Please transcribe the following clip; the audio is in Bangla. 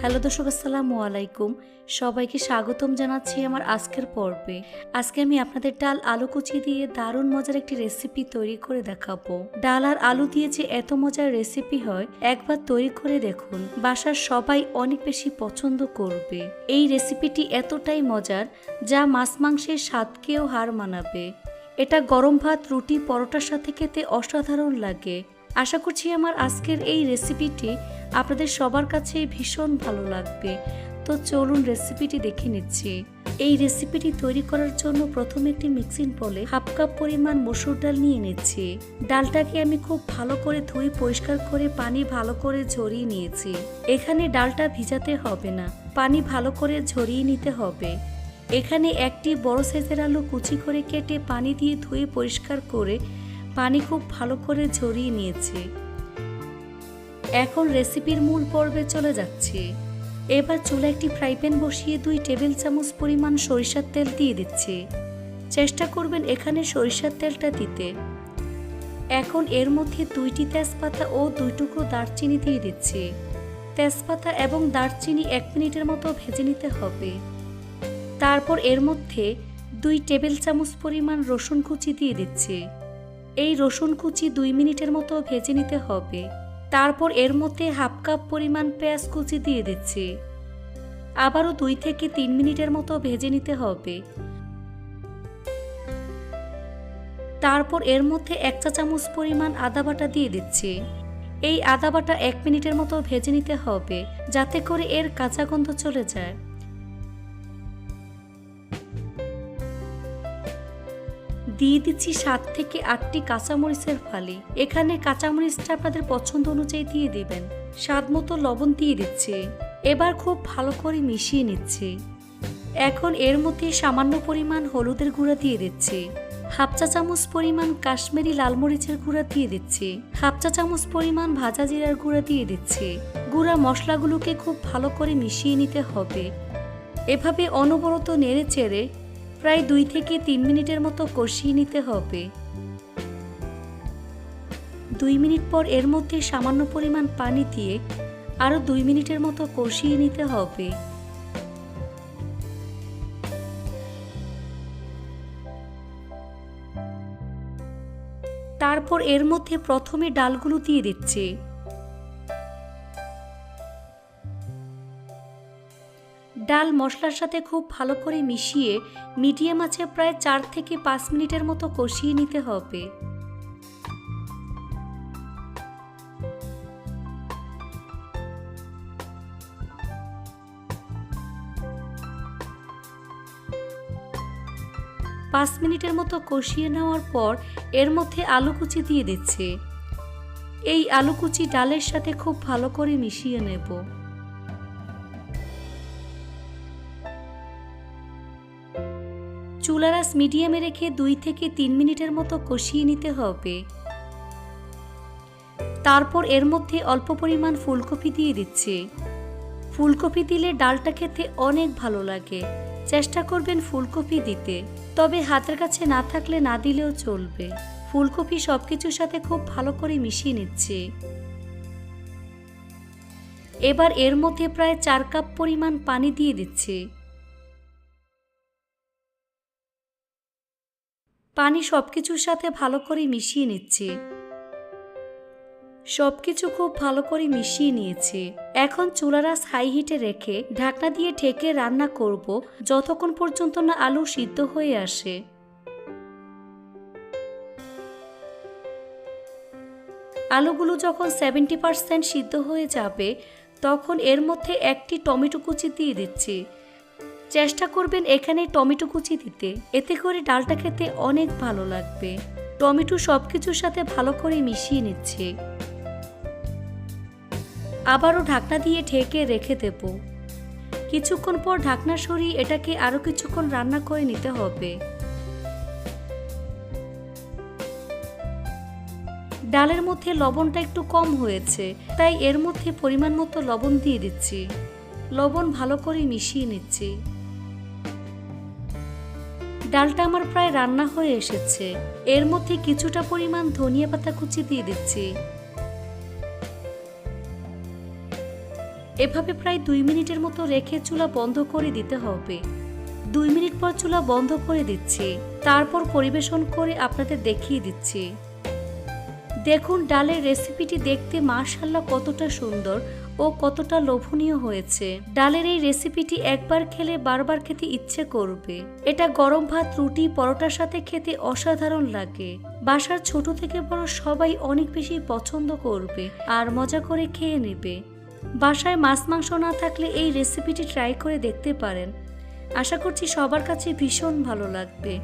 হ্যালো দর্শক, আসসালামু আলাইকুম। সবাইকে স্বাগতম জানাচ্ছি আমার আজকের পর্বে। আজকে আমি আপনাদের ডাল আলু কুচি দিয়ে দারুণ মজার একটি রেসিপি তৈরি করে দেখাবো। ডাল আর আলু দিয়ে যে এত মজার রেসিপি হয়, একবার তৈরি করে দেখুন, বাসার সবাই অনেক বেশি পছন্দ করবে। এই রেসিপিটি এতটাই মজার যা মাছ মাংসের স্বাদকেও হার মানাবে। এটা গরম ভাত, রুটি, পরোটার সাথে খেতে অসাধারণ লাগে। আশা করছি আমার আজকের এই রেসিপিটি আপনাদের সবার কাছে ভীষণ ভালো লাগবে। তো চলুন রেসিপিটি দেখে নিচ্ছি। এই রেসিপিটি তৈরি করার জন্য প্রথমে একটি মিক্সিং বলে হাফ কাপ পরিমাণ মসুর ডাল নিয়ে নিচ্ছি। ডালটাকে আমি খুব ভালো করে ধুয়ে পরিষ্কার করে পানি ভালো করে ঝরিয়ে নিয়েছি। এখানে ডালটা ভিজাতে হবে না, পানি ভালো করে ঝরিয়ে নিতে হবে। এখানে একটি বড় সাইজের আলু কুচি করে কেটে পানি দিয়ে ধুয়ে পরিষ্কার করে পানি খুব ভালো করে ঝরিয়ে নিয়েছি। এখন রেসিপির মূল পর্বে চলে যাচ্ছি। এবার চুলা একটি ফ্রাই প্যান বসিয়ে 2 টেবিল চামচ পরিমাণ সরিষার তেল দিয়ে দিচ্ছি। চেষ্টা করবেন এখানে সরিষার তেলটা দিতে। এখন এর মধ্যে 2টি তেজপাতা ও 2 টুকরো দারচিনি দিয়ে দিচ্ছি। তেজপাতা এবং দারচিনি 1 মিনিটের মতো ভেজে নিতে হবে। তারপর এর মধ্যে 2 টেবিল চামচ পরিমাণ রসুন কুচি দিয়ে দিচ্ছি। এই রসুন কুচি 2 মিনিটের মতো ভেজে নিতে হবে। তারপর এর মধ্যে হাফ কাপ পরিমাণ পেঁয়াজ কুচি দিয়ে দিচ্ছি। আবারও 2 থেকে 3 মিনিটের মতো ভেজে নিতে হবে। তারপর এর মধ্যে 1 চা চামচ পরিমাণ আদা বাটা দিয়ে দিচ্ছি। এই আদা বাটা 1 মিনিটের মতো ভেজে নিতে হবে, যাতে করে এর কাঁচা গন্ধ চলে যায়। দিয়ে দিচ্ছি 7 থেকে 8টি কাঁচামরিচের ফালি। এখানে কাঁচামরিচটা আপনাদের পছন্দ অনুযায়ী দিয়ে দিবেন। স্বাদ মতো লবণ দিয়ে দিচ্ছি। এবার খুব ভালো করে মিশিয়ে নিচ্ছি। এখন এর মধ্যে সামান্য পরিমাণ হলুদের গুঁড়া দিয়ে দিচ্ছি। হাফ চা চামচ পরিমাণ কাশ্মীরি লাল মরিচের গুঁড়া দিয়ে দিচ্ছি। হাফ চা চামচ পরিমাণ ভাজা জিরার গুঁড়া দিয়ে দিচ্ছি। গুঁড়া মশলাগুলোকে খুব ভালো করে মিশিয়ে নিতে হবে। এভাবে অনবরত নেড়ে চেড়ে প্রায় 2 থেকে 3 মিনিটের মতো কষিয়ে নিতে হবে। 2 মিনিট পর এর মধ্যে সামান্য পরিমাণ পানি দিয়ে আরও 2 মিনিটের মতো কষিয়ে নিতে হবে। তারপর এর মধ্যে প্রথমে ডালগুলো দিয়ে দিচ্ছি। ডাল মশলার সাথে খুব ভালো করে মিশিয়ে মিডিয়াম আঁচে প্রায় 4 থেকে 5 মিনিটের মতো কষিয়ে নিতে হবে। পাঁচ মিনিটের মতো কষিয়ে নেওয়ার পর এর মধ্যে আলু কুচি দিয়ে দিচ্ছি। এই আলু কুচি ডালের সাথে খুব ভালো করে মিশিয়ে নেব। চুলার আঁচ মিডিয়ামে রেখে 2 থেকে 3 মিনিটের মতো কষিয়ে নিতে হবে। তারপর এর মধ্যে অল্প পরিমাণ ফুলকপি দিয়ে দিচ্ছি। ফুলকপি দিলে ডালটা খেতে অনেক ভালো লাগে। চেষ্টা করবেন ফুলকপি দিতে, তবে হাতের কাছে না থাকলে না দিলেও চলবে। ফুলকপি সবকিছুর সাথে খুব ভালো করে মিশিয়ে নিচ্ছি। এবার এর মধ্যে প্রায় 4 কাপ পরিমাণ পানি দিয়ে দিচ্ছি। পানি সবকিছুর সাথে ভালো করে মিশিয়ে নিচ্ছি। সবকিছু খুব ভালো করে মিশিয়ে নিয়েছি। এখন চুলার আঁচ হাই হিটে রেখে ঢাকনা দিয়ে ঢেকে রান্না করব যতক্ষণ পর্যন্ত না আলু সিদ্ধ হয়ে আসে। আলুগুলো যখন 70% সিদ্ধ হয়ে যাবে, তখন এর মধ্যে একটি টমেটো কুচি দিয়ে দিচ্ছি। চেষ্টা করবেন এখানে টমেটো কুচি দিতে, এতে করে ডালটা খেতে অনেক ভালো লাগবে। টমেটো সবকিছুর সাথে ভালো করে মিশিয়ে নিচ্ছি। আবারও ঢাকনা দিয়ে ঢেকে রেখে দেব। কিছুক্ষণ পর ঢাকনা সরিয়ে এটাকে আরও কিছুক্ষণ রান্না করে নিতে হবে। ডালের মধ্যে লবণটা একটু কম হয়েছে, তাই এর মধ্যে পরিমাণ মতো লবণ দিয়ে দিচ্ছি। লবণ ভালো করে মিশিয়ে নিচ্ছি। ডালটা আমার প্রায় রান্না হয়ে এসেছে। এর মধ্যে কিছুটা পরিমাণ ধনিয়া পাতা কুচি দিয়ে দিচ্ছি। এভাবে প্রায় 2 মিনিটের মতো রেখে চুলা বন্ধ করে দিতে হবে। 2 মিনিট পর চুলা বন্ধ করে দিচ্ছি, তারপর পরিবেশন করে আপনাদের দেখিয়ে দিচ্ছি। দেখুন ডালের রেসিপিটি দেখতে মাশাআল্লাহ কতটা সুন্দর ও কতটা লোভনীয় হয়েছে। ডালের এই রেসিপিটি একবার খেলে বারবার খেতে ইচ্ছে করবে। এটা গরম ভাত, রুটি, পরোটার সাথে খেতে অসাধারণ লাগে। বাসার ছোট থেকে বড় সবাই অনেক বেশি পছন্দ করবে আর মজা করে খেয়ে নেবে। বাসায় মাছ মাংস না থাকলে এই রেসিপিটি ট্রাই করে দেখতে পারেন। আশা করছি সবার কাছে ভীষণ ভালো লাগবে।